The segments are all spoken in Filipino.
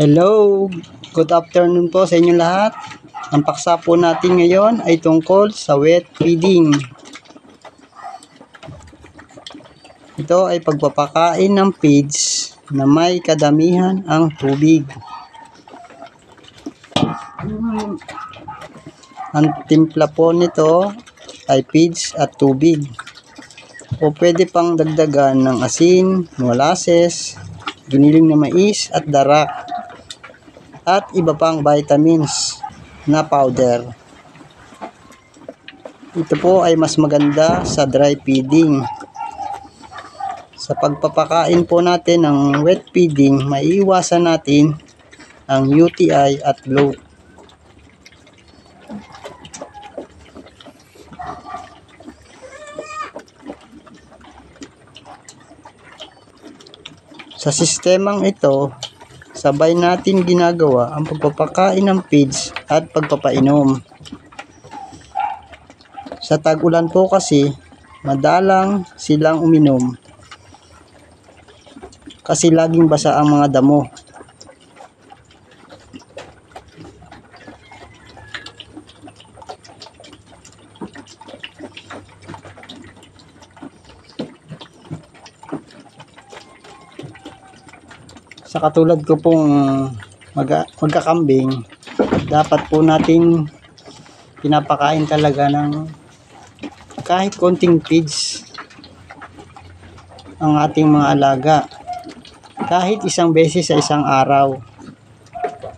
Hello, good afternoon po sa inyo lahat. Ang paksa po natin ngayon ay tungkol sa wet feeding. Ito ay pagpapakain ng feeds na may kadamihan ang tubig. Ang timpla po nito ay feeds at tubig. O pwede pang dagdagan ng asin, molasses, giniling na mais at darak, at iba pang vitamins na powder. Ito po ay mas maganda sa dry feeding. Sa pagpapakain po natin ng wet feeding, maiiwasan natin ang UTI at bloat. Sa sistemang ito, sabay natin ginagawa ang pagpapakain ng feeds at pagpapainom. Sa tag-ulan po kasi, madalang silang uminom kasi laging basa ang mga damo. Sa katulad ko pong magkakambing, dapat po natin pinapakain talaga ng kahit konting feeds ang ating mga alaga. Kahit isang beses sa isang araw.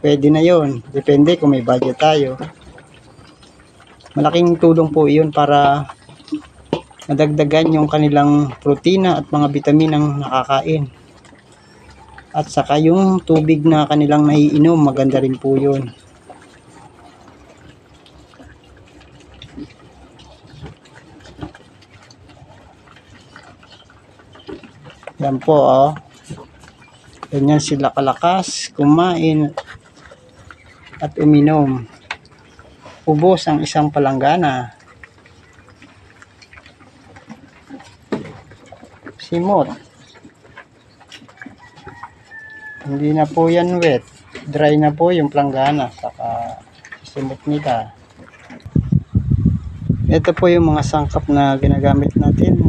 Pwede na yon. Depende kung may budget tayo. Malaking tulong po yun para madagdagan yung kanilang protina at mga bitaminang nakakain. At saka yung tubig na kanilang naiinom, maganda rin po yun. Yan po, oh. Ganyan sila kalakas, kumain at uminom. Ubos ang isang palanggana. Simot. Hindi na po yan wet. Dry na po yung planggana. Saka simot nila. Ito po yung mga sangkap na ginagamit natin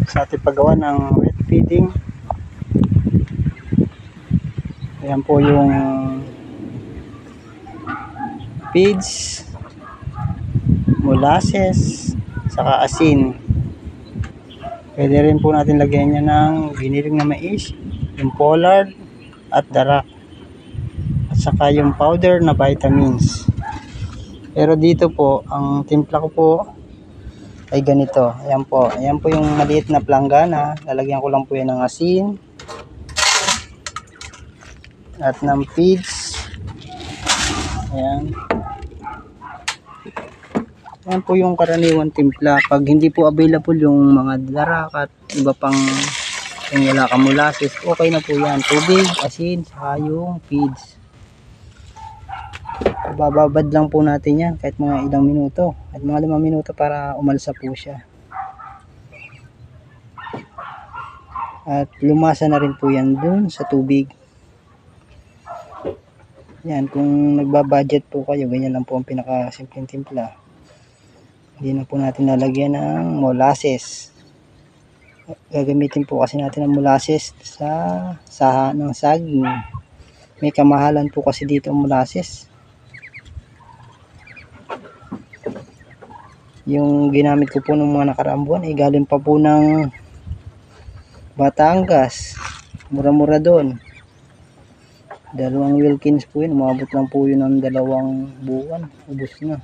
sa ating paggawa ng wet feeding. Ayan po yung feeds, molasses, saka asin. Pwede rin po natin lagyan niya ng giniling na mais, yung pollard, at darak, at saka yung powder na vitamins. Pero dito po, ang timpla ko po ay ganito. Ayan po yung maliit na planggana. Lalagyan ko lang po yan ng asin at ng feeds. Ayan po yung karaniwang timpla. Pag hindi po available yung mga darak at iba pang kung wala kang molasses, okay na po yan. Tubig, asin, saka yung feeds. Bababad lang po natin yan kahit mga ilang minuto. At mga 5 minuto para umalsa po siya. At lumasa na rin po yan dun sa tubig. Yan, kung nagbabudget po kayo, ganyan lang po ang pinakasimpleng timpla. Hindi na po natin lalagyan ng molasses. Gagamitin po kasi natin ang molasses sa saha ng saging. May kamahalan po kasi dito ang molasses. Yung ginamit ko po ng mga nakaraang buwan ay galing pa po ng Batangas. Mura-mura doon. 2 Wilkins po yun. Umabot lang po yun ng 2 buwan. Ubus na.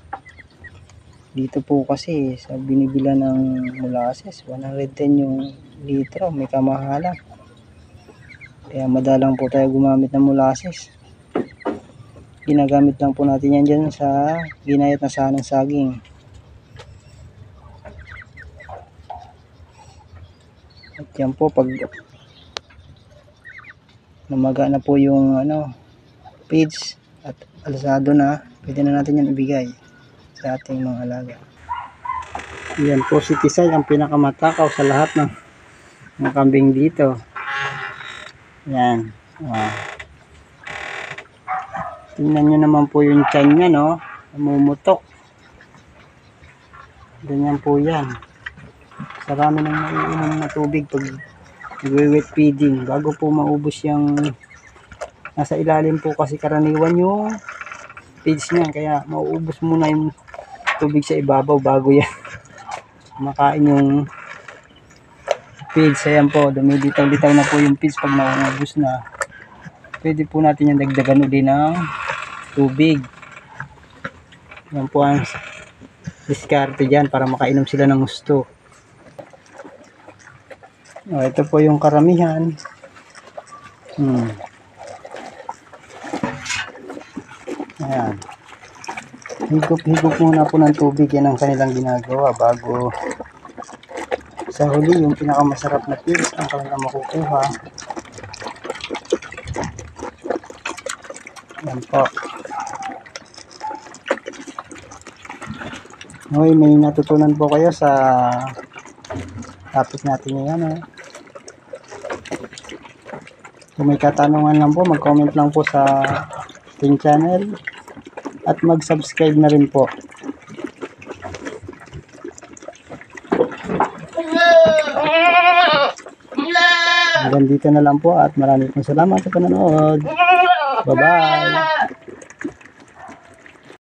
Dito po kasi sa binibila ng molasses, 110 yung litro, may kamahalan. Kaya madalang po tayo gumamit ng molasses. Ginagamit lang po natin yan dyan sa ginayat na saha ng saging. At yan po, pag namaga na po yung feeds at alasado na, pwede na natin yan ibigay sa ating mga alaga. Yan po si Tisay, ang pinakamatakaw sa lahat ng kambing dito. Yan. Tingnan nyo naman po yung tiyan niya, no? Namumutok. Ganyan po yan. Sarami nang naiinom na tubig pag nagwe-wet feeding. Bago po maubos yung nasa ilalim po kasi karaniwan yung feeds niya. Kaya mauubos muna yung tubig sa ibabaw bago yan makain yung feeds. Ayan po, dumiditaw-ditaw na po yung feeds pag naubos na. Pwede po natin yung dagdagan ulit ng tubig. Yan po ang diskarte dyan para makainom sila ng gusto. Ito po yung karamihan. Ayan. Higop-higop muna po ng tubig. Yan ang kanilang ginagawa bago sa huli yung pinakamasarap na feeds ang kanilang makukuha. Yan po. Okay, may natutunan po kayo sa topic natin ngayon. Kung may katanungan lang po, mag-comment lang po sa ating channel at mag-subscribe na rin po. Hanggang dito na lang po at maraming salamat sa panonood. Bye-bye!